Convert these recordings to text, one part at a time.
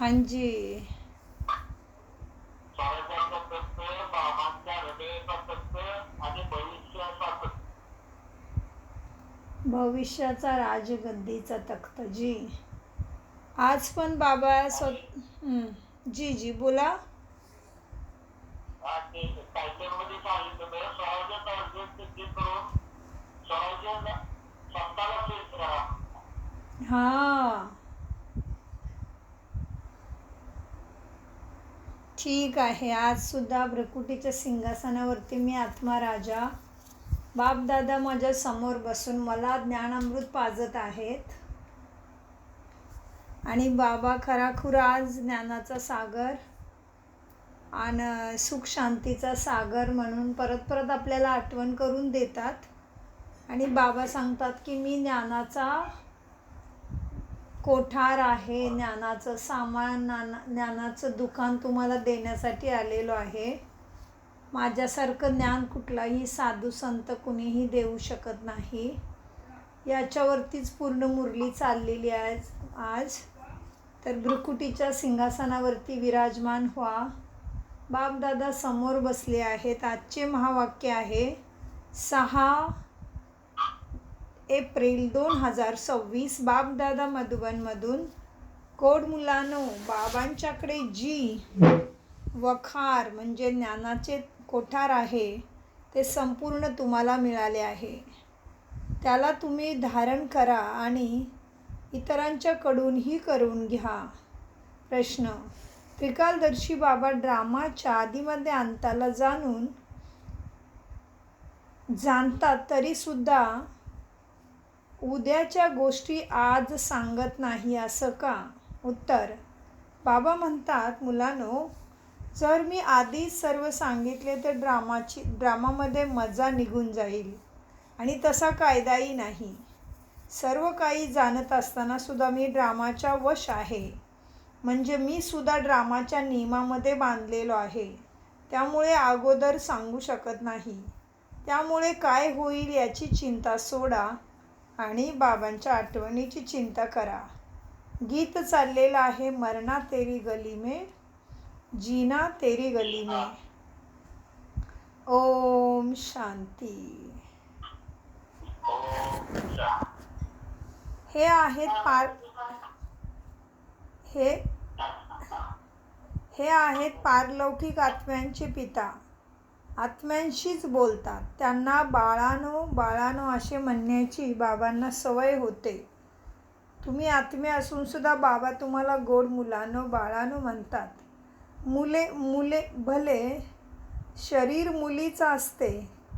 हाँ जी. स्वराज्याचा तत्व, बाबांच्या हृदयाचा तत्व आणि भविष्याचा तत्व. भविष्याचा राजगद्दीचा तख्त जी. आज पण बाबा आणि जी जी बोला. ते टायटलमध्ये सांगितलं स्वराज्याचा अर्ज सिद्धी करून स्वराज्य स्वतःला सिद्ध करा. हां, ठीक आहे. आज सुद्धा भ्रकुटीच्या सिंहासनावरती मी आत्मा राजा बापदादा माझ्या समोर बसून मला ज्ञानामृत पाजत आहेत. आणि बाबा खराखुरा आज ज्ञानाचा सागर आणि सुख शांतीचा सागर म्हणून परत परत आपल्याला आठवण करून देतात. आणि बाबा सांगतात की मी ज्ञानाचा कोठार आहे, ज्ञानाचं सामान, ज्ञानाचं दुकान तुम्हाला देण्यासाठी आलेलो आहे. माझ्यासारखं ज्ञान कुठलाही साधू संत कुणीही देऊ शकत नाही. याच्यावरतीच पूर्ण मुरली चाललेली आहे आज. तर भ्रुकुटीच्या सिंहासनावरती विराजमान व्हा. बापदादा समोर बसले आहेत. आजचे महावाक्य आहे 6 एप्रिल 2026 बापदादा मधुबनमधून. कोड मुलांनो, बाबांच्याकडे जी वखार म्हणजे ज्ञानाचे कोठार आहे ते संपूर्ण तुम्हाला मिळाले आहे. त्याला तुम्ही धारण करा आणि इतरांच्याकडूनही करून घ्या. प्रश्न: त्रिकालदर्शी बाबा ड्रामाच्या आधीमध्ये अंताला जाणतात तरीसुद्धा उद्याच्या गोष्टी आज सांगत नाही असं का? उत्तर: बाबा म्हणतात, मुलांनो, जर मी आधीच सर्व सांगितले तर ड्रामामध्ये मजा निघून जाईल आणि तसा कायदाही नाही. सर्व काही जाणत असताना सुद्धा मी ड्रामाच्या वश आहे. म्हणजे मी सुद्धा ड्रामाच्या नियमामध्ये बांधलेलो आहे. त्यामुळे अगोदर सांगू शकत नाही. त्यामुळे काय होईल याची चिंता सोडा आणि बाबांच्या आठवणीची चिंता करा. गीत चाललेलं आहे मरना तेरी गली में, जीना तेरी गली में. ओम शांती. हे आहेत पारलौकिक आत्म्यांचे पिता. आत्म्यांशीच बोलतात. त्यांना बाळानो बाळानो असे म्हणण्याची बाबांना सवय होते. तुम्ही आत्मे असून सुद्धा बाबा तुम्हाला गोड मुलानो बाळानो म्हणतात. मुले भले शरीर मुलीचं असते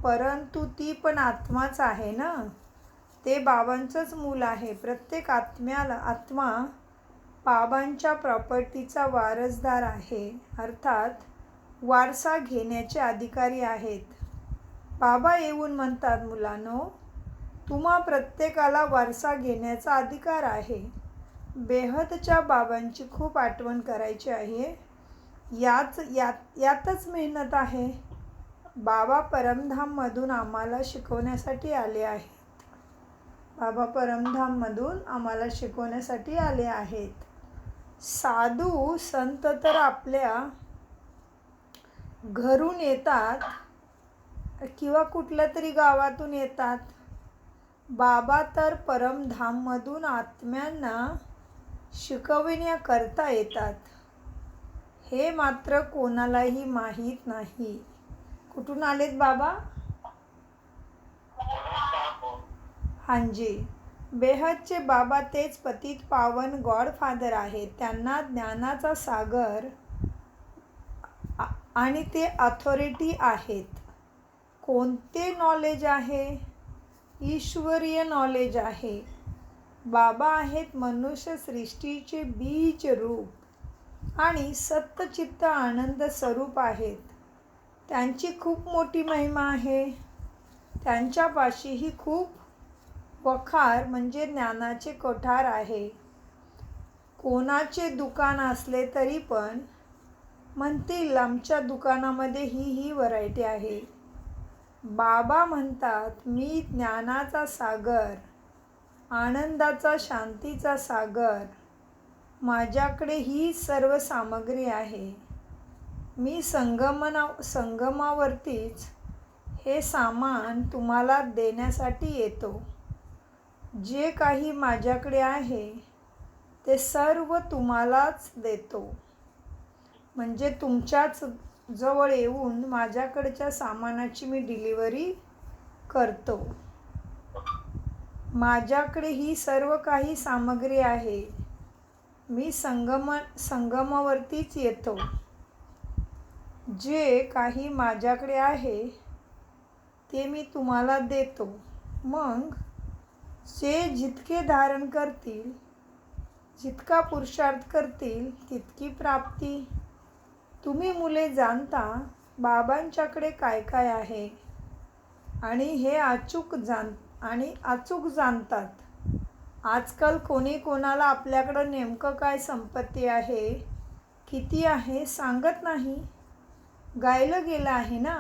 परंतु ती पण आत्माच आहे ना. ते बाबांचंच मूल आहे. प्रत्येक आत्मा बाबांच्या प्रॉपर्टीचा वारसदार आहे, अर्थात वारसा घेण्याचे अधिकारी आहेत. बाबा येऊन म्हणतात, मुलांनो, तुम्हा प्रत्येकाला वारसा घेण्याचा अधिकार आहे. बेहदच्या बाबांची खूप आठवण करायची आहे. यातच मेहनत आहे. बाबा परमधाममधून आम्हाला शिकवण्यासाठी आले आहेत. बाबा परमधाममधून आम्हाला शिकवण्यासाठी आले आहेत. साधू संत तर आपल्या घरून येतात किंवा कुठल्या तरी गावातून येतात. बाबा तर परमधाममधून आत्म्यांना शिकविण्याकरता येतात. हे मात्र कोणालाही माहीत नाही. कुठून आलेत बाबा? हांजी. बेहदचे बाबा तेच पतित पावन गॉडफादर आहेत. त्यांना ज्ञानाचा सागर आणि ते अथॉरिटी आहेत. कोणते नॉलेज आहे? ईश्वरीय नॉलेज आहे. बाबा आहेत मनुष्य सृष्टीचे बीज रूप आणि सत्चित्त आनंद स्वरूप आहेत. त्यांची खूप मोठी महिमा आहे. त्यांच्यापाशीही खूप वखार म्हणजे ज्ञानाचे कोठार आहे. कोणाचे दुकान असले तरी पण म्हणतील आमच्या दुकानामध्ये ही व्हरायटी आहे. बाबा म्हणतात, मी ज्ञानाचा सागर, आनंदाचा शांतीचा सागर, माझ्याकडे ही सर्व सामग्री आहे. मी संगमावरतीच हे सामान तुम्हाला देण्यासाठी येतो. जे काही माझ्याकडे आहे ते सर्व तुम्हालाच देतो. म्हणजे तुमच्याच जवळ येऊन माझ्याकडच्या सामानाची मी डिलिव्हरी करतो. माझ्याकडे ही सर्व काही सामग्री आहे. मी संगमावरतीच येतो. जे काही माझ्याकडे आहे ते मी तुम्हाला देतो. मग जे जितके धारण करतील, जितका पुरुषार्थ करतील तितकी प्राप्ती. तुम्ही मुले जाणता बाबांच्याकडे काय काय आहे आणि हे अचूक जाणतात. आजकाल कोणी कोणाला आपल्याकडं नेमकं काय संपत्ती आहे, किती आहे सांगत नाही. गायलं गेलं आहे ना,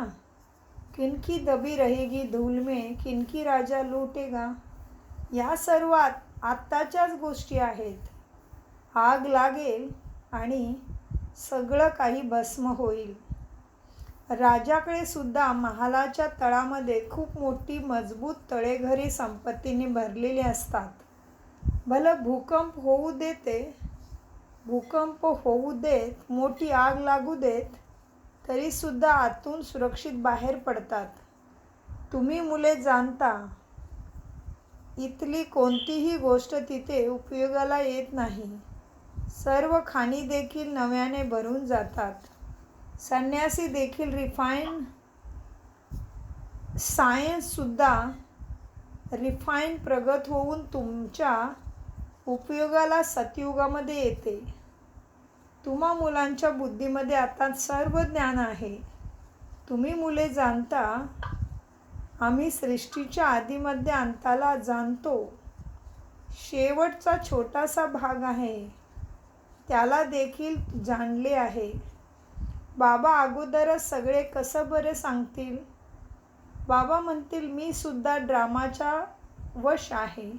किनकी दबी रहेगी धूल में, किनकी राजा लूटेगा. या सर्व आत्ताच्याच गोष्टी आहेत. आग लागेल आणि सगळं काही भस्म होईल. राजाकडे सुद्धा महालाच्या तळामध्ये खूप मोठी मजबूत तळेघरे संपत्तीने भरलेली असतात. भलं भूकंप होऊ देत, मोठी आग लागू देत, तरीसुद्धा आतून सुरक्षित बाहेर पडतात. तुम्ही मुले जाणता इथली कोणतीही गोष्ट तिथे उपयोगाला येत नाही. सर्व खाणी देखील नव्याने भरून जातात. संन्यासी देखील सायन्ससुद्धा रिफाईन प्रगत होऊन तुमच्या उपयोगाला सतयुगामध्ये येते. तुम्हा मुलांच्या बुद्धीमध्ये आता सर्व ज्ञान आहे. तुम्ही मुले जाणता आम्ही सृष्टीच्या आदिमध्ये अंताला जाणतो. शेवटचा छोटासा भाग आहे त्याला देखील जाणले आहे. बाबा अगोदरच सगळे कसं बरे सांगतील. बाबा म्हणतील मी सुद्धा ड्रामाच्या वश आहे.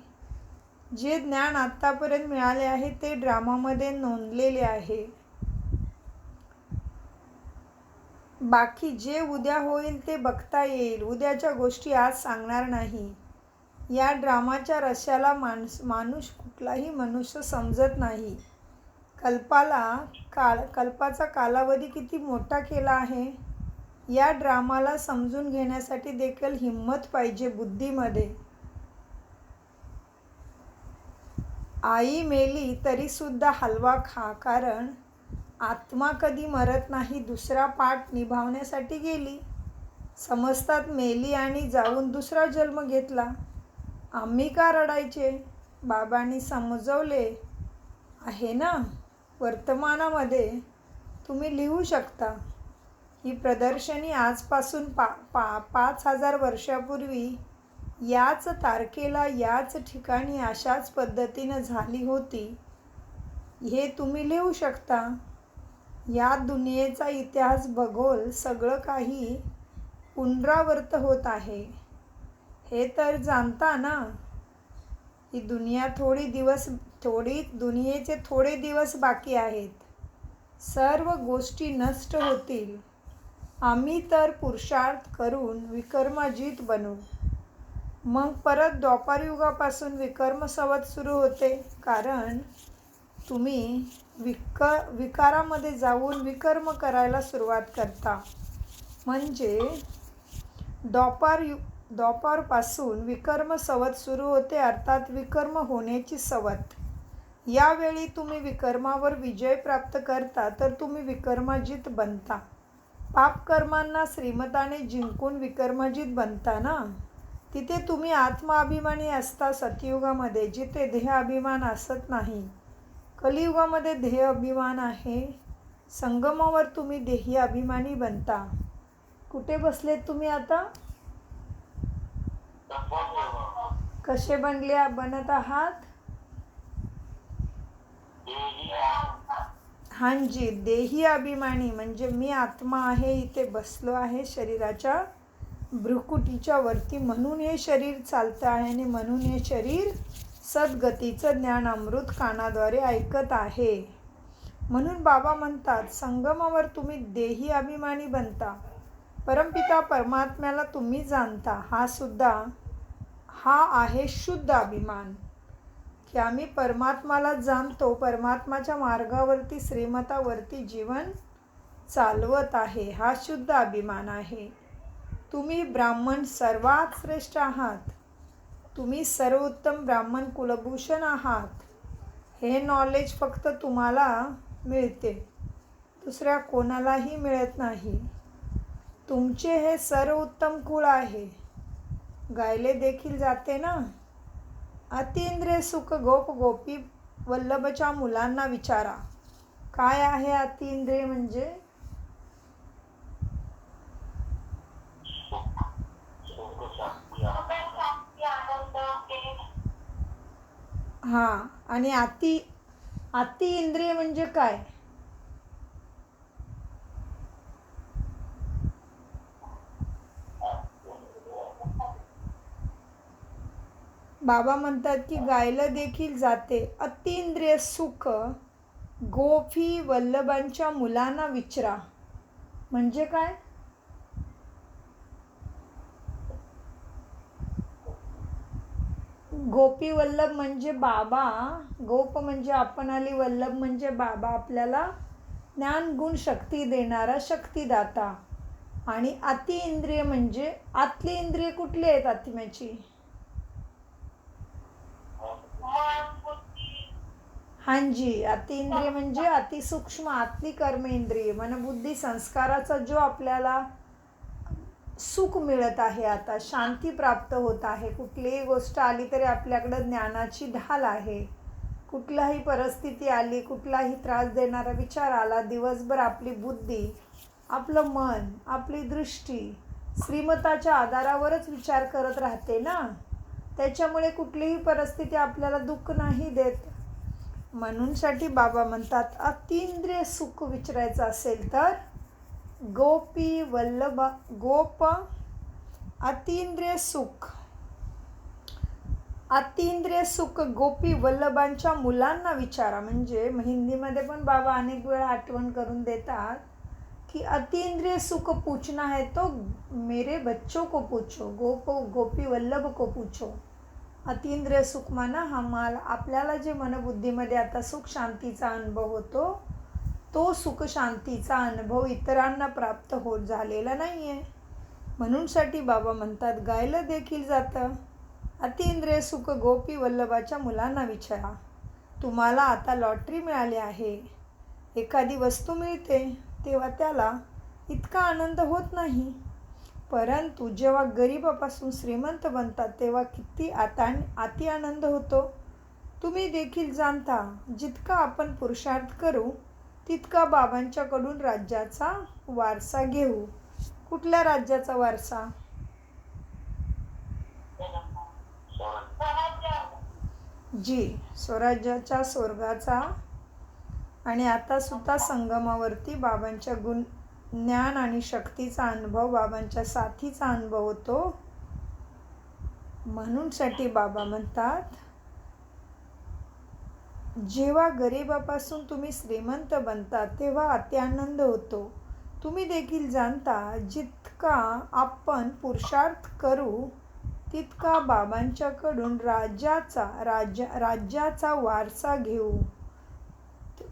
जे ज्ञान आत्तापर्यंत मिळाले आहे ते ड्रामामध्ये नोंदलेले आहे. बाकी जे उद्या होईल ते बघता येईल. उद्याच्या गोष्टी आज सांगणार नाही. या ड्रामाच्या रश्याला कुठलाही मनुष्य समजत नाही. कल्पाचा कालावधी किती मोठा केला आहे. या ड्रामाला समजून घेण्यासाठी देखील हिंमत पाहिजे बुद्धीमध्ये. आई मेली तरीसुद्धा हलवा खा, कारण आत्मा कधी मरत नाही. दुसरा पाठ निभावण्यासाठी गेली. समजतात मेली आणि जाऊन दुसरा जन्म घेतला. आम्ही का रडायचे. बाबांनी समजवले आहे ना. वर्तमानामध्ये तुम्ही लिहू शकता. ही प्रदर्शनी आजपासून 5000 वर्षापूर्वी याच तारखेला याच ठिकाणी अशाच पद्धतीनं झाली होती. हे तुम्ही लिहू शकता. या दुनियेचा इतिहास, भूगोल सगळं काही पुनरावर्त होत आहे. हे तर जाणता ना. ही दुनिया दुनियेचे थोडे दिवस बाकी आहेत. सर्व गोष्टी नष्ट होतील. आम्ही तर पुरुषार्थ करून विकर्माजित बनू. मग परत द्वापारयुगापासून विकर्म संवत सुरू होते, कारण तुम्ही विकारामध्ये जाऊन विकर्म करायला सुरुवात करता. म्हणजे द्वापारपासून विकर्म संवत सुरू होते, अर्थात विकर्म होण्याची संवत. यावेळी तुम्ही विकर्मावर विजय प्राप्त करता तर तुम्ही विकर्माजित बनता. पापकर्मांना श्रीमताने जिंकून विकर्माजित बनता ना. तिथे तुम्ही आत्माभिमानी असता सतयुगामध्ये, जिथे देह अभिमान असत नाही. कलियुगामध्ये देह अभिमान आहे. संगमावर तुम्ही देही अभिमानी बनता. कुठे बसलेत तुम्ही आता. कसे बनत आहात. हांजी, देही अभिमानी म्हणजे मी आत्मा आहे, इथे बसलो आहे शरीराच्या भ्रुकुटीच्या वरती, म्हणून हे शरीर चालतं आहे आणि म्हणून हे शरीर सद्गतीचं ज्ञान अमृत कानाद्वारे ऐकत आहे. म्हणून बाबा म्हणतात, संगमावर तुम्ही देही अभिमानी बनता. परमपिता परमात्म्याला तुम्ही जाणता. हा आहे शुद्ध अभिमान, की आम्ही परमात्माला जाणतो, परमात्माच्या मार्गावरती श्रीमतावरती जीवन चालवत आहे. हा शुद्ध अभिमान आहे. तुम्ही ब्राह्मण सर्वात श्रेष्ठ आहात. तुम्ही सर्वोत्तम ब्राह्मण कुलभूषण आहात. हे नॉलेज फक्त तुम्हाला मिळते, दुसऱ्या कोणालाही मिळत नाही. तुमचे हे सर्वोत्तम कुळ आहे. गायले देखील जाते ना, अतींद्रिय सुख गोप गोपी वल्लभच्या मुलांना विचारा. काय आहे अतींद्रिय म्हणजे? हां, आणि अति इंद्रिय म्हणजे काय? बाबा म्हणतात की गायलं देखील जाते. अतींद्रिय सुख गोपी वल्लभांच्या मुलांना विचारा. म्हणजे काय? गोपी वल्लभ म्हणजे बाबा. गोप म्हणजे आपण आली, वल्लभ म्हणजे बाबा. आपल्याला ज्ञान गुण शक्ती देणारा शक्तिदाता. आणि अति इंद्रिय म्हणजे आतली इंद्रिय कुठली आहेत आत्म्याची? हांजी, अति इंद्रिय म्हणजे अतिसूक्ष्म आतली कर्मेंद्रिय, मनबुद्धी संस्काराचा जो आपल्याला सुख मिळत आहे, आता शांती प्राप्त होत आहे. कुठलीही गोष्ट आली तरी आपल्याकडं ज्ञानाची ढाल आहे. कुठलाही परिस्थिती आली, कुठलाही त्रास देणारा विचार आला, दिवसभर आपली बुद्धी, आपलं मन, आपली दृष्टी श्रीमताच्या आधारावरच विचार करत राहते ना. त्याच्यामुळे कुठलीही परिस्थिती आपल्याला दुःख नाही देत. म्हणूनसाठी बाबा म्हणतात, अतींद्रिय सुख विचारायचं असेल तर गोपी वल्लभ अतींद्रिय सुख गोपी वल्लभांच्या मुलांना विचारा. म्हणजे हिंदीमध्ये पण बाबा अनेक वेळा आठवण करून देतात की अतींद्रिय सुख पूछना है तो मेरे बच्चों को पूछो, गोपी वल्लभ को पूछो. अतींद्रिय सुख म्हणा आपल्याला जे मनबुद्धीमध्ये आता सुख शांतीचा अनुभव होतो, तो सुख शांतीचा अनुभव इतरांना प्राप्त होत झालेला नाही आहे. म्हणूनसाठी बाबा म्हणतात, गायलं देखील जातं. अतींद्रिय सुख गोपी वल्लभाच्या मुलांना विचारा. तुम्हाला आता लॉटरी मिळाली आहे, एखादी वस्तू मिळते, तेव्हा त्याला इतका आनंद होत नाही. परंतु जेव्हा गरिबापासून श्रीमंत बनतात तेव्हा किती अति आनंद होतो. तुम्ही देखील जाणता, जितका आपण पुरुषार्थ करू तितका बाबांच्याकडून राज्याचा वारसा घेऊ. कुठल्या राज्याचा वारसा? जी, स्वराज्याच्या, स्वर्गाचा. आणि आता सुद्धा संगमावरती बाबांच्या ज्ञान आणि शक्तीचा अनुभव, बाबांच्या साथीचा अनुभव होतो. म्हणूनसाठी बाबा म्हणतात, जेव्हा गरिबापासून तुम्ही श्रीमंत बनता तेव्हा अत्यानंद होतो. तुम्ही देखील जाणता, जितका आपण पुरुषार्थ करू तितका बाबांच्याकडून राज्याचा वारसा घेऊ.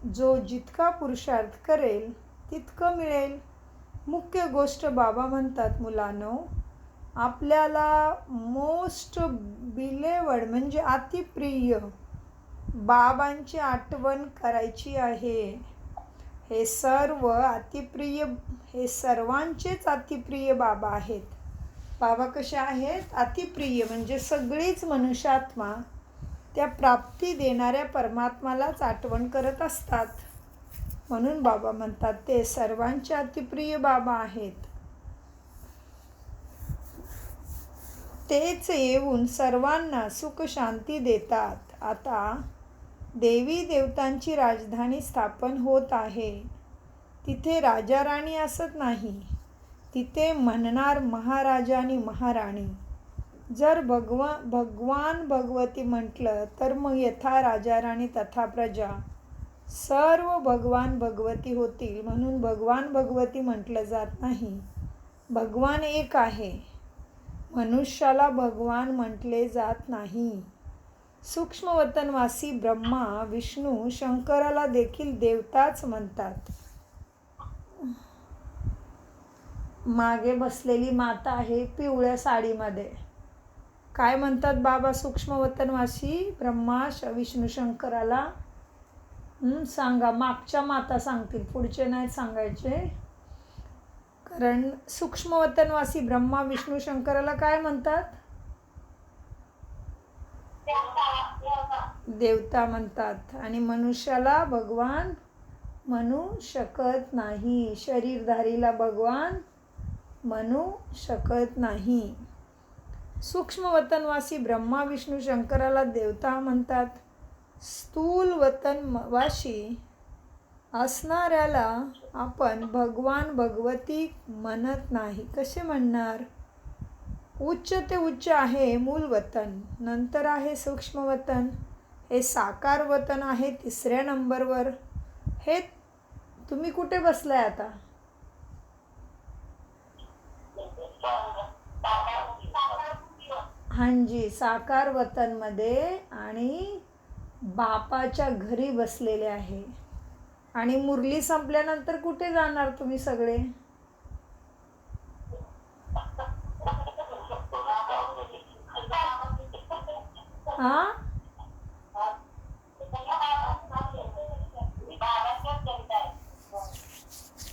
जो जितका पुरुषार्थ करेल तितकं मिळेल. मुख्य गोष्ट बाबा म्हणतात, मुलांनो, आपल्याला मोस्ट बिलेवड म्हणजे अतिप्रिय बाबांची आठवण करायची आहे. हे सर्वांचेच अतिप्रिय बाबा आहेत. बाबा कसे आहेत? अतिप्रिय म्हणजे सगळीच मनुष्यात्मा त्या प्राप्ती देणाऱ्या परमात्मालाच आठवण करत असतात. म्हणून बाबा म्हणतात, ते सर्वांचे अतिप्रिय बाबा आहेत. तेच येऊन सर्वांना सुख शांती देतात. आता देवी देवतांची राजधानी स्थापन होत आहे. तिथे राजा राणी असत नाही, तिथे म्हणणार महाराजा आणि महाराणी. जर भगवान भगवती म्हटलं तर मग यथा राजा राणी तथा प्रजा सर्व भगवान भगवती होतील. म्हणून भगवान भगवती म्हटलं जात नाही. भगवान एक आहे. मनुष्याला भगवान म्हटले जात नाही. सूक्ष्मवतनवासी ब्रह्मा विष्णू शंकराला देखील देवताच म्हणतात. मागे बसलेली माता आहे पिवळ्या साडीमध्ये. काय म्हणतात बाबा सूक्ष्मवतनवासी ब्रह्मा विष्णू शंकराला? सांगा. मागच्या माता सांगतील, पुढचे नाही सांगायचे. कारण सूक्ष्मवतनवासी ब्रह्मा विष्णू शंकराला काय म्हणतात? देवता म्हणतात. आणि मनुष्याला भगवान म्हणू शकत नाही. शरीरधारीला भगवान म्हणू शकत नाही. सूक्ष्मवतनवासी ब्रह्मा विष्णू शंकराला देवता म्हणतात. स्थूल वतनवासी असणाऱ्याला आपण भगवान भगवती म्हणत नाही. कसे म्हणणार? उच्च ते उच्च आहे मूल वतन, नंतर आहे सूक्ष्मवतन, हे साकार वतन आहे 3ऱ्या नंबरवर. हे तुम्ही कुठे बसलाय आता? हांजी, साकार वतनमध्ये आणि बापाच्या घरी बसलेले आहे. आणि मुरली संपल्यानंतर कुठे जाणार तुम्ही सगळे? हा?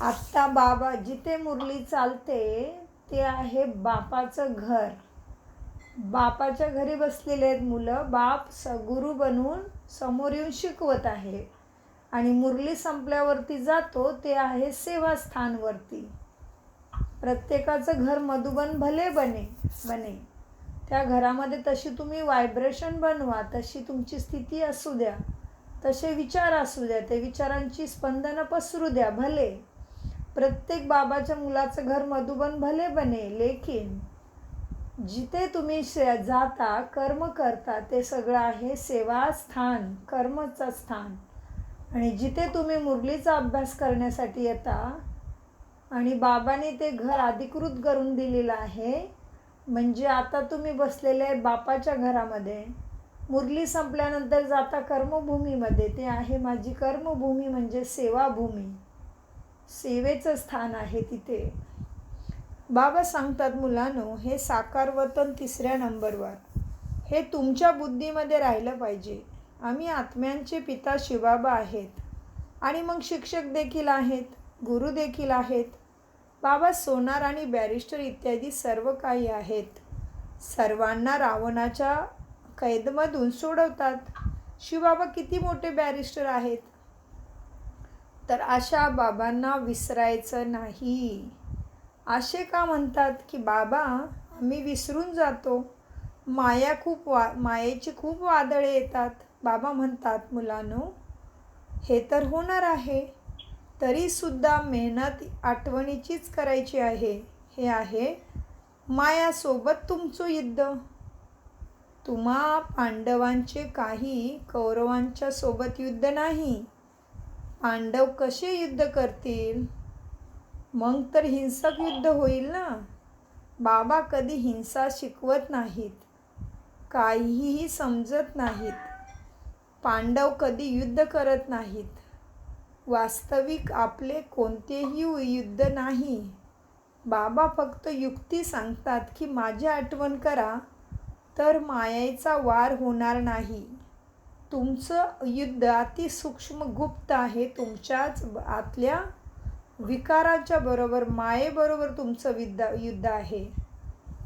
आत्ता बाबा जिथे मुरली चालते ते आहे बापाचं घर. बापाच्या घरी बसलेले आहेत मुलं. बाप गुरु बनवून समोर येऊन शिकवत आहे. आणि मुरली संपल्यावरती जातो ते आहे सेवास्थानवरती. प्रत्येकाचं घर मधुबन भले बने. त्या घरामध्ये तशी तुम्ही व्हायब्रेशन बनवा, तशी तुमची स्थिती असू द्या, तसे विचार असू द्या, ते विचारांची स्पंदनं पसरू द्या. भले प्रत्येक बाबाच्या मुलाचं घर मधुबन भले बने. लेकिन जिथे तुम्ही जाता, कर्म करता, ते सगळं आहे सेवास्थान, कर्मचं स्थान. आणि जिथे तुम्ही मुरलीचा अभ्यास करण्यासाठी येता आणि बाबाने ते घर अधिकृत करून दिलेलं आहे, म्हणजे आता तुम्ही बसलेले आहे बापाच्या घरामध्ये. मुरली संपल्यानंतर जाता कर्मभूमीमध्ये. ते आहे माझी कर्मभूमी, म्हणजे सेवाभूमी, सेवेचं स्थान आहे तिथे. बाबा सांगतात मुलांनो, हे साकार वतन 3ऱ्या नंबरवर. हे तुमच्या बुद्धीमध्ये राहिलं पाहिजे. आम्ही आत्म्यांचे पिता शिवबाबा आहेत. आणि मग शिक्षक देखील आहेत, गुरु देखील आहेत. बाबा सोनार आणि बॅरिस्टर इत्यादी सर्व काही आहेत. सर्वांना रावणाच्या कैदमधून सोडवतात. शिवबाबा किती मोठे बॅरिस्टर आहेत. तर अशा बाबांना विसरायचं नाही. असे का म्हणतात की बाबा आम्ही विसरून जातो, मायेची खूप वादळे येतात. बाबा म्हणतात मुलांनो, हे तर होणार आहे, तरीसुद्धा मेहनत आठवणीचीच करायची आहे. हे आहे मायासोबत तुमचं युद्ध. तुम्हा पांडवांचे काही कौरवांच्या सोबत युद्ध नाही. पांडव कसे युद्ध करतील? मग तर हिंसक युद्ध होईल ना. बाबा कधी हिंसा शिकवत नाहीत, काहीही समजत नाहीत. पांडव कधी युद्ध करत नाहीत. वास्तविक आपले कोणतेही युद्ध नाही. बाबा फक्त युक्ती सांगतात की माझी आठवण करा तर मायेचा वार होणार नाही. तुमचं युद्ध अतिसूक्ष्म गुप्त आहे. तुमच्याच आतल्या विकाराच्या बरोबर, मायेबरोबर तुमचं युद्ध आहे.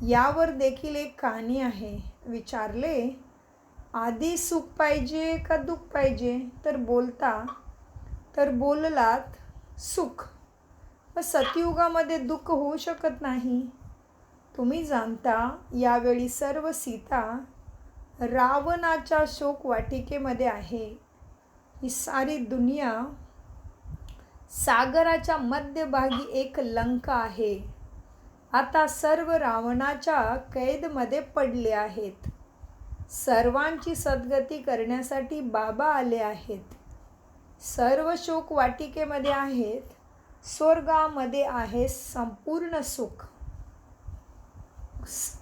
यावर देखील एक कहाणी आहे. विचारले, आधी सुख पाहिजे का दुःख पाहिजे? तर बोललात सुख. सतयुगामध्ये दुःख होऊ शकत नाही. तुम्ही जाणता यावेळी सर्व सीता रावणाच्या शोकवाटिकेमध्ये आहे. ही सारी दुनिया सागराच्या मध्यभागी एक लंका आहे. आता सर्व रावणाच्या कैदमध्ये पडले आहेत. सर्वांची सद्गती करण्यासाठी बाबा आले आहेत. सर्व शोक वाटिकेमध्ये आहेत. स्वर्गामध्ये आहे संपूर्ण सुख.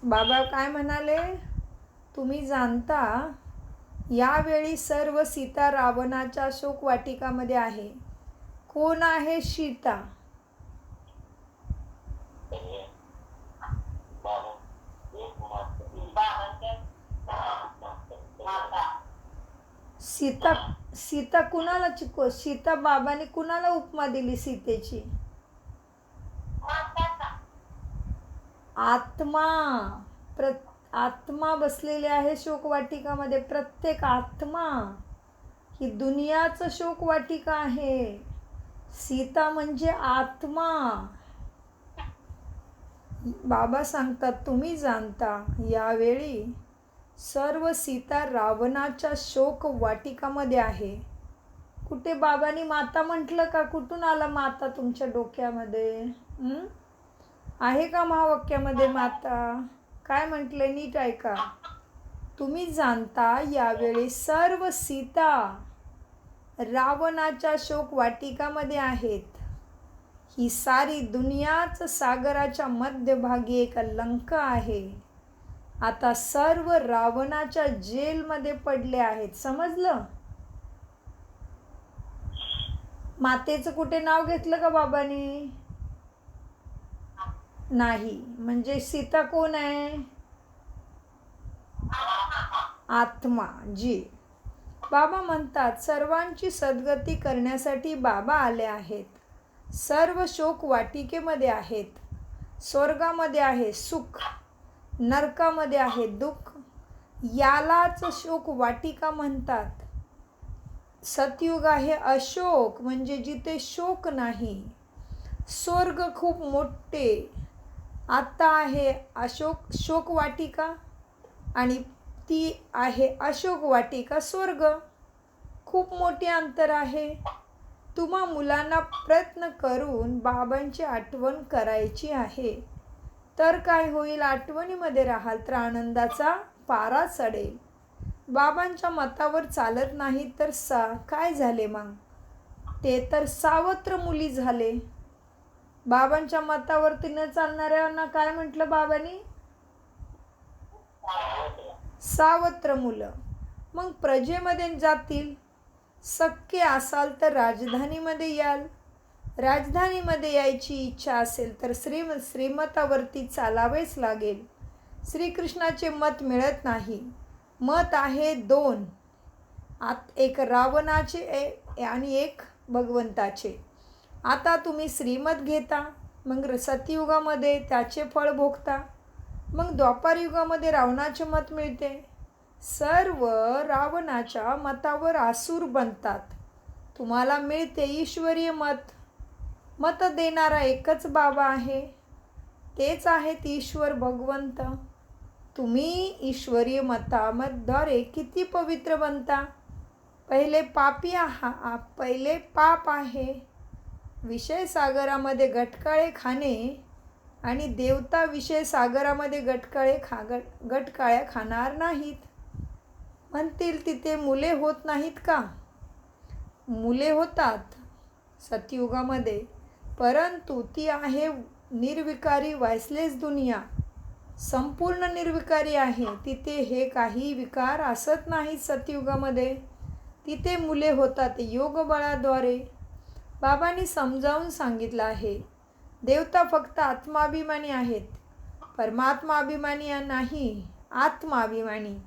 बाबा काय म्हणाले? तुम्ही जाणता यावेळी सर्व सीता रावणाच्या शोक वाटिकामध्ये आहे. कोण आहे सीता? सीता सीता कुणाला सीता बाबाने कुणाला उपमा दिली सीतेची? आत्मा. आत्मा बसलेली आहे शोकवाटिकामध्ये. प्रत्येक आत्मा ही दुनियाचं शोकवाटिका आहे. सीता म्हणजे आत्मा. बाबा सांगतात तुम्ही जाणता यावेळी सर्व सीता रावणाच्या शोक वाटिकामध्ये आहे. कुठे बाबांनी माता म्हटलं का? कुठून आला माता तुमच्या डोक्यामध्ये? आहे का महावाक्यामध्ये माता? काय म्हटले? नीट ऐका. तुम्ही जाणता यावेळी सर्व सीता रावणाच्या शोक वाटिकामध्ये आहेत. ही सारी दुनियाच सागराच्या मध्यभागी एक लंका आहे. आता सर्व रावणाच्या जेलमध्ये पडले आहेत. समजलं? मातेचं कुठे नाव घेतलं का बाबांनी? नाही. म्हणजे सीता कोण आहे? आत्मा जी. बाबा म्हणतात सर्वांची सद्गती करण्यासाठी बाबा आले आहेत. सर्व शोक वाटिकेमध्ये आहेत. स्वर्गामध्ये आहे सुख, नरकामध्ये आहे दुःख. यालाच शोक वाटिका म्हणतात. सतयुग आहे अशोक, म्हणजे जिथे शोक नाही. स्वर्ग खूप मोठे. आता आहे शोक वाटिका आणि ती आहे अशोक वाटिका स्वर्ग. खूप मोठे अंतर आहे. तुम्हा मुलांना प्रयत्न करून बाबांची आठवण करायची आहे. तर काय होईल? आठवणीमध्ये राहाल तर आनंदाचा पारा चढेल. बाबांच्या मतावर चालत नाही तर काय झाले मग? ते तर सावत्र मुली झाले. बाबांच्या मतावरती न चालणाऱ्यांना काय म्हटलं बाबांनी? सावत्र मुलं. मग प्रजेमध्ये जातील. शक्य असाल तर राजधानीमध्ये याल. राजधानीमध्ये यायची इच्छा असेल तर श्रीमतावरती चालावेच लागेल. श्रीकृष्णाचे मत मिळत नाही. मत आहे दोन. एक रावणाचे आणि एक भगवंताचे. आता तुम्ही श्रीमत घेता, मग सतयुगामध्ये त्याचे फळ भोगता, मग द्वापारयुगामध्ये रावणाचे मत मिळते. सर्व रावणाच्या मतावर आसुर बनतात. तुम्हाला मिळते ईश्वरीय मत. मत देणारा एकच बाबा आहे. तेच आहेत ईश्वर भगवंत. तुम्ही ईश्वरीय मताद्वारे किती पवित्र बनता. पहिले पाप आहे. विषय सागरामध्ये गटकाळे खाणे आणि देवता विषय सागरामध्ये गटकाळ्या खाणार नाहीत. म्हणतील तिथे मुले होत नाहीत का? मुले होतात सतयुगामध्ये, परंतु ती आहे निर्विकारी वाइसलेस दुनिया. संपूर्ण निर्विकारी आहे. तिथे हे काही विकार असत नाहीत सतयुगामध्ये. तिथे मुले होतात योग बळाद्वारे. बाबांनी समजावून सांगितलं आहे. देवता फक्त आत्माभिमानी आहेत. परमात्मा अभिमानी नाही, आत्माभिमानी.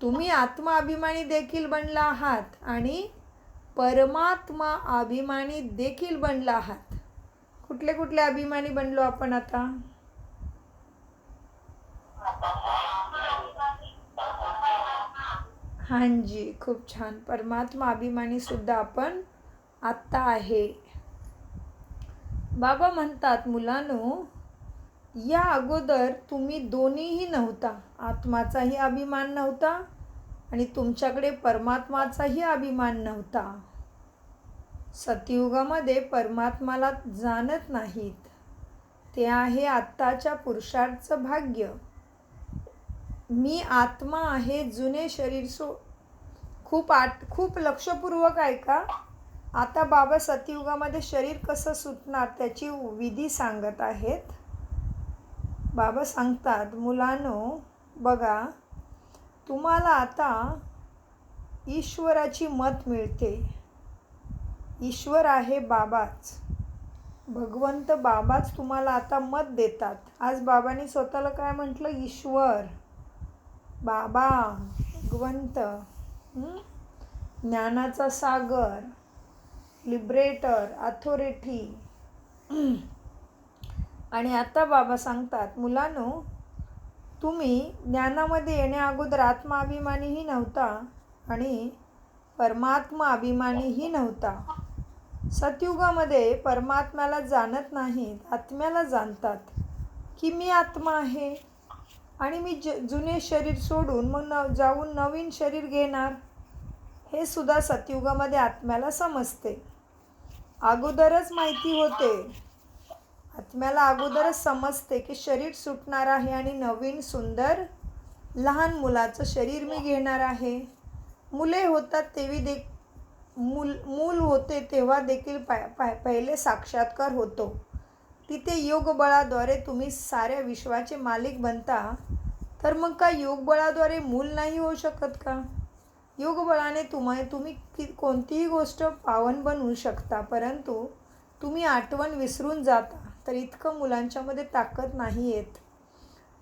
तुम्ही आत्माभिमानी देखील बनला आहात आणि परमात्मा अभिमानी देखील बनला आहात. कुठले कुठले अभिमानी बनलो आपण आता? हांजी, खूप छान. परमात्मा अभिमानी सुद्धा आपण आत्ता आहे. बाबा म्हणतात मुलांनो, या अगोदर तुम्ही दोन्हीही नव्हता. आत्माचाही अभिमान नव्हता आणि तुमच्याकडे परमात्माचाही अभिमान नव्हता. सतयुगामध्ये परमात्माला जाणत नाहीत. ते आहे आत्ताच्या पुरुषार्थचं भाग्य. मी आत्मा आहे, जुने शरीर खूप लक्षपूर्वक ऐका. आता बाबा सतयुगामध्ये शरीर कसं सुटणार त्याची विधी सांगत आहेत. बाबा सांगतात, मुलांनो बघा, तुम्हाला आता ईश्वराची मत मिळते. ईश्वर आहे बाबाच, भगवंत बाबाच तुम्हाला आता मत देतात. आज बाबांनी स्वतःला काय म्हटलं? ईश्वर, बाबा, भगवंत, ज्ञानाचा सागर, लिबरेटर, अथॉरिटी. आणि आता बाबा सांगतात, मुलांनो तुम्ही ज्ञानामध्ये येण्या अगोदर आत्मा अभिमानीही नव्हता आणि परमात्मा अभिमानीही नव्हता. सतयुगामध्ये परमात्म्याला जाणत नाहीत, आत्म्याला जाणतात की मी आत्मा आहे आणि मी जुने शरीर सोडून मग जाऊन नवीन शरीर घेणार. हे सुद्धा सतयुगामध्ये आत्म्याला समजते. अगोदरच माहिती होते, आत्म्याला अगोदरच समजते की शरीर सुटणार आहे आणि नवीन सुंदर लहान मुलाचं शरीर मी घेणार आहे. मुले होतात तेव्हा मूल होते तेव्हा देखील पहिले साक्षात्कार होतो. तिथे योगबळाद्वारे तुम्ही साऱ्या विश्वाचे मालिक बनता. तर मग काय योगबळाद्वारे मूल नाही होऊ शकत का? योगबळाने तुम्ही कोणतीही गोष्ट पावन बनवू शकता, परंतु तुम्ही आठवण विसरून जाता. तर इतकं मुलांच्यामध्ये ताकद नाही येत.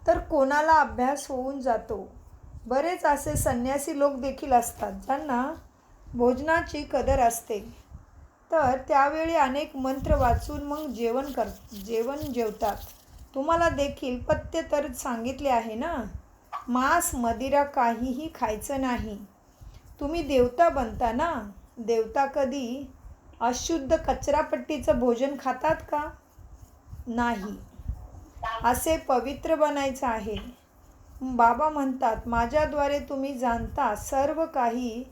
तर कोणाला अभ्यास होऊन जातो. बरेच असे संन्यासी लोक देखील असतात ज्यांना भोजनाची कदर असते. तर त्यावेळी अनेक मंत्र वाचून मग जेवण जेवतात. तुम्हाला देखील पथ्य तर सांगितले आहे ना, मांस मदिरा काहीही खायचं नाही. तुम्ही देवता बनता ना. देवता कधी अशुद्ध कचरापट्टीचं भोजन खातात का? नाही. असे पवित्र बनायचं आहे. बाबा म्हणतात, माझ्याद्वारे तुम्ही जाणता, सर्व काही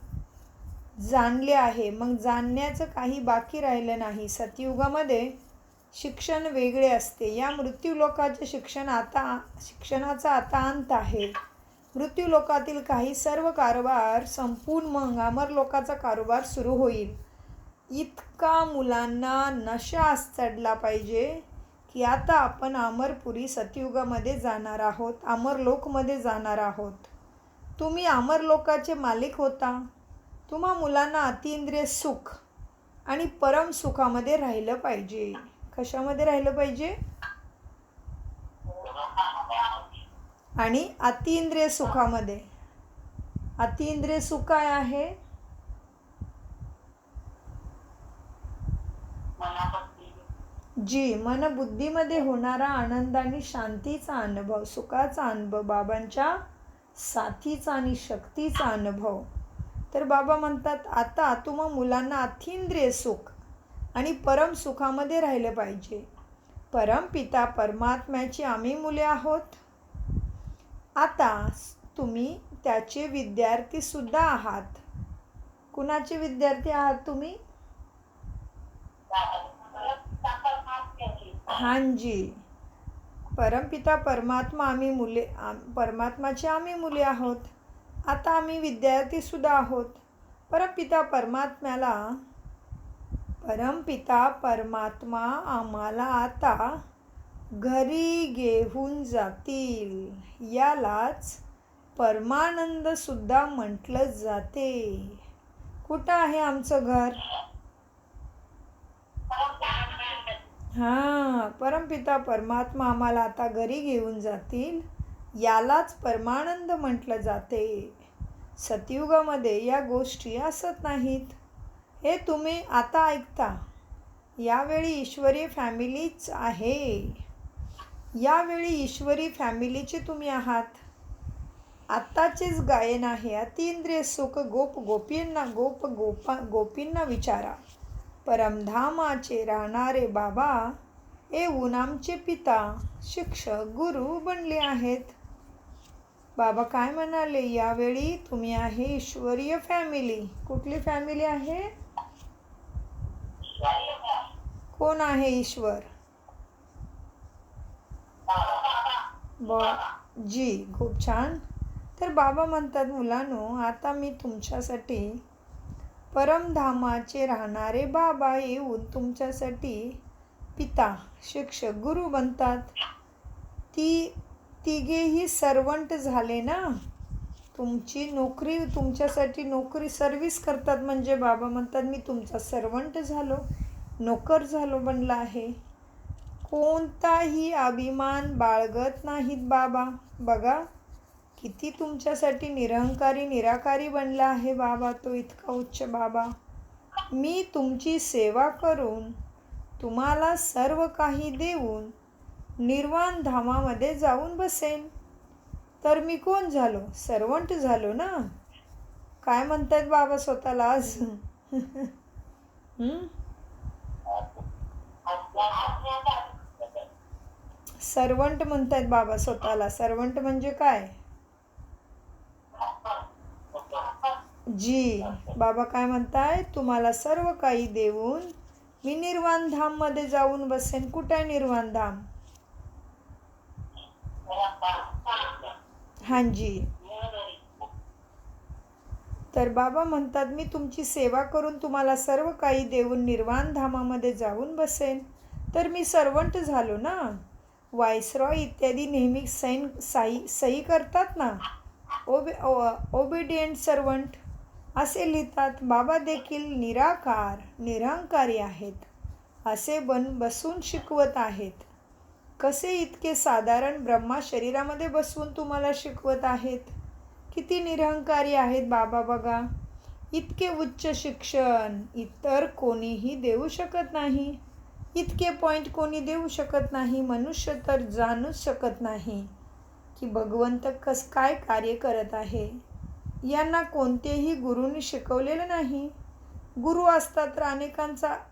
जाणले आहे. मग जाणण्याचं काही बाकी राहिलं नाही. सतयुगामध्ये शिक्षण वेगळे असते. या मृत्यूलोकाचे शिक्षणाचा आता अंत आहे. मृत्यूलोकातील काही सर्व कारभार संपून मग अमरलोकाचा कारभार सुरू होईल. इतका मुलांना नशा चढला पाहिजे की आता आपण अमरपुरी सतयुगामध्ये जाणार आहोत, अमरलोकमध्ये जाणार आहोत. तुम्ही अमरलोकाचे मालिक होता. तुम्हा मुलांना अतिंद्रिय सुख आणि परम सुखामध्ये राहिलं पाहिजे. कशामध्ये राहिलं पाहिजे? आणि अतिंद्रिय सुखामध्ये. अतिंद्रिय सुख काय आहे? जी मनबुद्धीमध्ये होणारा आनंद आणि शांतीचा अनुभव, सुखाचा अनुभव, बाबांच्या साथीचा आणि शक्तीचा अनुभव. तर बाबा म्हणतात, आता तुम्हा मुलांना अतिंद्रिय सुख आणि परम सुखामध्ये राहिलं पाहिजे. परमपिता परमात्म्याची आम्ही मुले आहोत. आता तुम्ही त्याचे विद्यार्थी सुद्धा आहात. कुणाचे विद्यार्थी आहात तुम्ही? हांजी. परमपिता परमात्मा परमात्माची आम्ही मुले आहोत. आता आम्ही विद्यार्थी सुद्धा आहोत. परमपिता परमात्मा आम्हाला आता घरी घेऊन जातील. यालाच परमानंद सुद्धा म्हटलं जाते. कुठं आहे आमचं घर? परमपिता परमात्मा आम्हाला आता घरी घेऊन जातील. यालाच परमानंद म्हटलं जाते. सतयुगामध्ये या गोष्टी असत नाहीत. हे तुम्ही आता ऐकता. यावेळी ईश्वरी फॅमिलीच आहे. यावेळी ईश्वरी फॅमिलीचे तुम्ही आहात. आत्ताचेच गायन आहे. अतिंद्रिय सुख गोपींना विचारा. परमधामाचे राहणारे बाबा येऊन आमचे पिता, शिक्षक, गुरु बनले आहेत. बाबा काय म्हणाले? यावेळी तुम्ही आहे ईश्वरीय फॅमिली. कुठली फॅमिली आहे? कोण आहे ईश्वर? ब जी, खूप छान. तर बाबा म्हणतात, मुलांनो, आता मी तुमच्यासाठी परमधामाचे राहणारे बाबा येऊन तुमच्यासाठी पिता, शिक्षक, गुरु बनतात. ती तिघेही सर्वंट झाले ना. तुमची नोकरी, तुमच्यासाठी नोकरी, सर्व्हिस करतात. म्हणजे बाबा म्हणतात, मी तुमचा सर्वंट झालो, नोकर झालो, बनला आहे. कोणताही अभिमान बाळगत नाहीत बाबा. बघा किती तुमच्यासाठी निरहंकारी, निराकारी बनला आहे बाबा, तो इतका उच्च बाबा. मी तुमची सेवा करून, तुम्हाला सर्व काही देऊन निर्वाण धामामध्ये जाऊन बसेन. तर मी कोण झालो? सर्वंट झालो ना. काय म्हणतायत बाबा स्वतःला आज? सर्वंट म्हणतायत बाबा स्वतःला. सर्वंट म्हणजे काय? जी, बाबा काय म्हणताय? तुम्हाला सर्व काही देऊन मी निर्वाण धाम मध्ये जाऊन बसेन. कुठे आहे निर्वाण धाम? हां जी. तर बाबा म्हणतात, मी तुमची सेवा करून तुम्हाला सर्व काही देऊन निर्वाण धामामध्ये जाऊन बसेन. तर मी सर्वंट झालो ना. व्हाईसरॉय इत्यादी नेहमी सही करतात ना, ओबिडियंट सर्वंट असे लिहितात. बाबा देखील निराकार, निरहंकारी आहेत असे बसून शिकवत आहेत. कसे इतके साधारण ब्रह्मा शरीरामध्ये बसवून तुम्हाला शिकवत आहेत. किती निरहंकारी आहेत बाबा. बघा, इतके उच्च शिक्षण इतर कोणीही देऊ शकत नाही. इतके पॉईंट कोणी देऊ शकत नाही. मनुष्य तर जाणूच शकत नाही की भगवंत काय कार्य करत आहे. यांना कोणतेही गुरुनी शिकवलेलं नाही. गुरु असता तर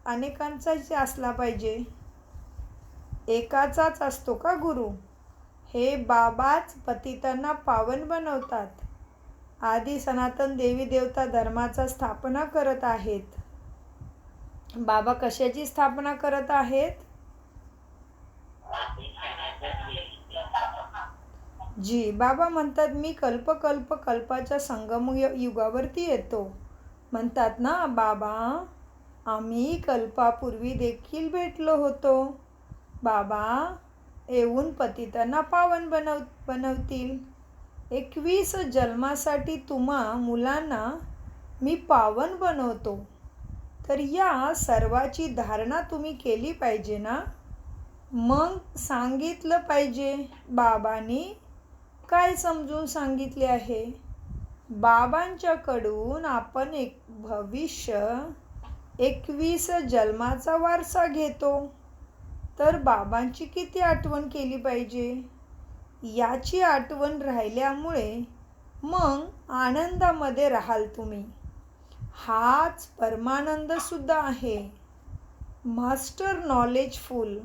अनेकांचाच असला पाहिजे. एकाचाच असतो का गुरु? हे बाबाच पतितांना पावन बनवतात. आदी सनातन देवी देवता धर्माचा स्थापना करत आहेत. बाबा कशाची स्थापना करत आहेत? जी, बाबा म्हणतात, मी कल्पाच्या संगम युगावरती येतो. म्हणतात ना बाबा, आम्ही कल्पापूर्वी देखील भेटलो होतो. बाबा येऊन पतितांना पावन बनवतील. 21 जन्मासाठी तुम्हा मुलांना मी पावन बनवतो. तर या सर्वाची धारणा तुम्ही केली पाहिजे ना. मग सांगितलं पाहिजे. बाबांनी काय समजून सांगितले आहे? बाबांच्याकडून आपण एक भविष्य 21 जन्माचा वारसा घेतो. तर बाबांची किती आठवण केली पाहिजे. याची आठवण राहिल्यामुळे मग आनंदामध्ये राहाल तुम्ही. हाच परमानंद सुद्धा आहे. मास्टर नॉलेजफुल,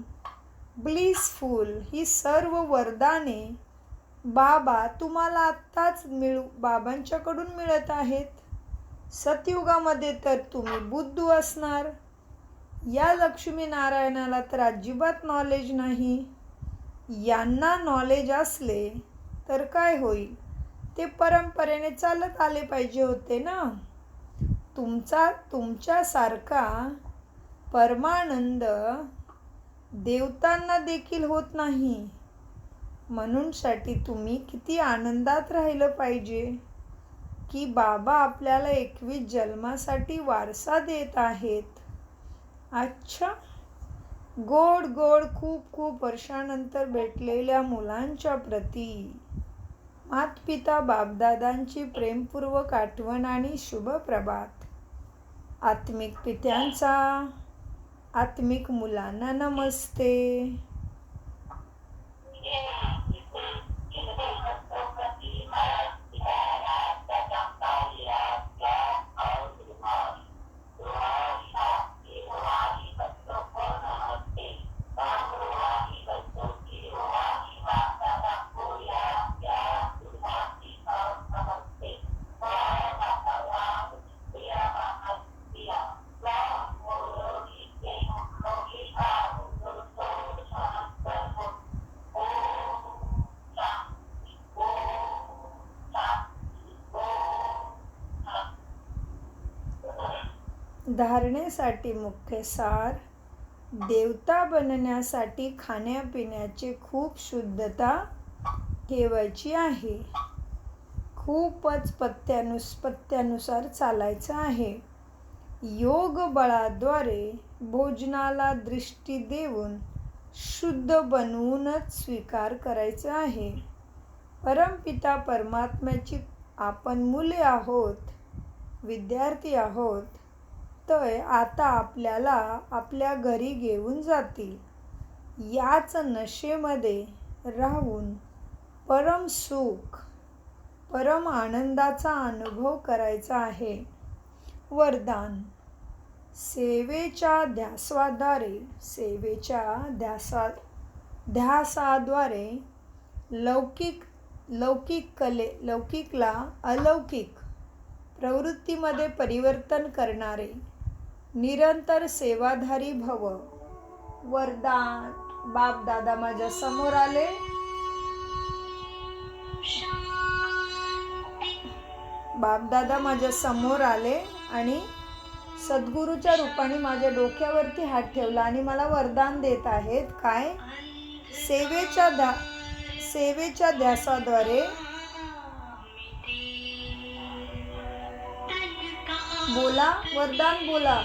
ब्लिसफुल ही सर्व वरदाने बाबा तुम्हाला आत्ताच बाबांच्याकडून मिळत आहेत. सतयुगामध्ये तर तुम्ही बुद्धू असणार. या लक्ष्मीनारायणाला तर अजिबात नॉलेज नाही. यांना नॉलेज असले तर काय होईल? ते परंपरेने चालत आले पाहिजे होते ना. तुमच्यासारखा परमानंद देवतांना देखील होत नाही. म्हणूनसाठी तुम्ही किती आनंदात राहिलं पाहिजे की बाबा आपल्याला 21 जन्मासाठी वारसा देत आहेत. अच्छा, गोड गोड खूप खूप वर्षानंतर भेटलेल्या मुलांच्या प्रती मातपिता बापदादांची प्रेमपूर्वक आठवण आणि शुभ प्रभात. आत्मिक पित्यांचा आत्मिक मुलांना नमस्ते. सुधारण्यासाठी मुख्य सार, देवता बनण्यासाठी खाण्यापिण्याची खूप शुद्धता ठेवायची आहे. खूपच पथ्यानुसार चालायचं आहे. योग बळाद्वारे भोजनाला दृष्टी देऊन शुद्ध बनवूनच स्वीकार करायचा आहे. परमपिता परमात्म्याची आपण मुले आहोत, विद्यार्थी आहोत. तर आता आपल्याला आपल्या घरी घेऊन जातील. याच नशेमध्ये राहून परम सुख, परम आनंदाचा अनुभव करायचा आहे. वरदान. सेवेच्या ध्यासाद्वारे लौकिकला अलौकिक प्रवृत्तीमध्ये परिवर्तन करणारे निरंतर सेवाधारी भव. वरदान. बाप दादा माझ्या समोर आले. बापदादा माझ्या समोर आले आणि सद्गुरूच्या रूपाने माझ्या डोक्यावरती हात ठेवला आणि मला वरदान देत आहेत. काय? सेवेच्या ध्यासाद्वारे बोला, वरदान बोला.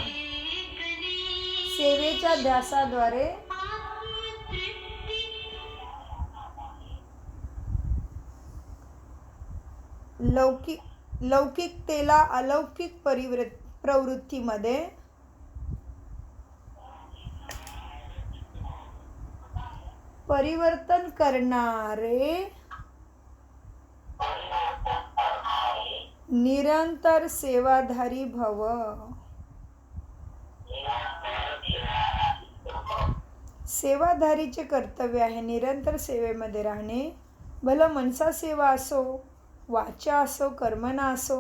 सेवेच्या ध्यासाद्वारे लौकिकतेला अलौकिक प्रवृत्तीमध्ये परिवर्तन करणारे निरंतर सेवाधारी भव. सेवाधारीचे कर्तव्य आहे निरंतर सेवेमध्ये राहणे. भलं मनसा सेवा असो, वाचा असो, कर्मणा असो.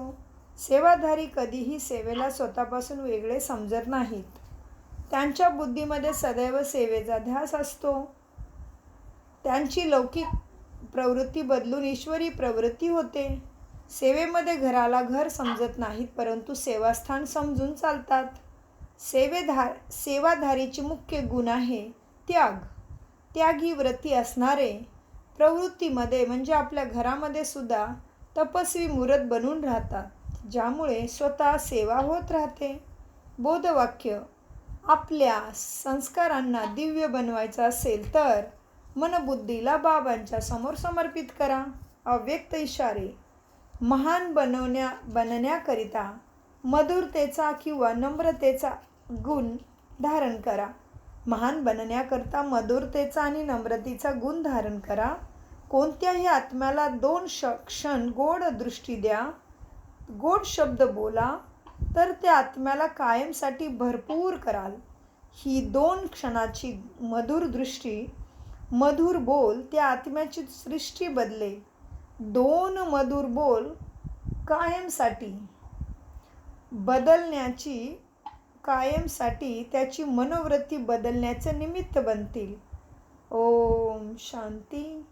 सेवाधारी कधीही सेवेला स्वतःपासून वेगळे समजत नाहीत. त्यांच्या बुद्धीमध्ये सदैव सेवेचा ध्यास असतो. त्यांची लौकिक प्रवृत्ती बदलून ईश्वरी प्रवृत्ती होते. सेवेमध्ये घराला घर समजत नाहीत, परंतु सेवास्थान समजून चालतात. सेवाधारीचे मुख्य गुण आहे त्याग. त्यागी व्रती असणारे प्रवृत्तीमध्ये म्हणजे आपल्या घरामध्ये सुद्धा तपस्वी मूर्त बनून राहतात, ज्यामुळे स्वतः सेवा होत राहते. बोधवाक्य. आपल्या संस्कारांना दिव्य बनवायचं असेल तर मनबुद्धीला बाबांच्या समोर समर्पित करा. अव्यक्त इशारे. महान बनण्याकरिता मधुरतेचा किंवा नम्रतेचा गुण धारण करा. महान बनण्याकरता मधुरतेचा आणि नम्रतेचा गुण धारण करा. कोणत्याही आत्म्याला 2 क्षण गोड दृष्टी द्या. गोड शब्द बोला तर त्या आत्म्याला कायमसाठी भरपूर कराल. ही 2 क्षणाची मधुर दृष्टी, मधुर बोल त्या आत्म्याची सृष्टी बदले. 2 मधुर बोल कायमसाठी बदलण्याची, कायमसाठी त्याची मनोवृत्ती बदलण्याचे निमित्त बनतील. ओम शांती,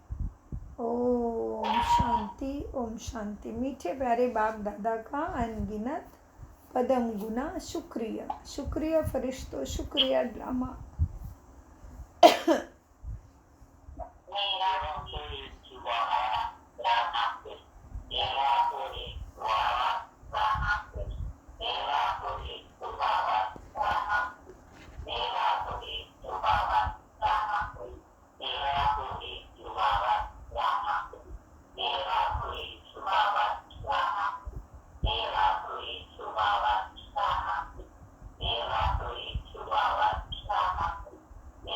ओम शांती, ओम शांती. मीठे प्यारे बाप दादा का अनगिनत पदम गुना शुक्रिया. शुक्रिया फरिश्तों, शुक्रिया ड्रामा.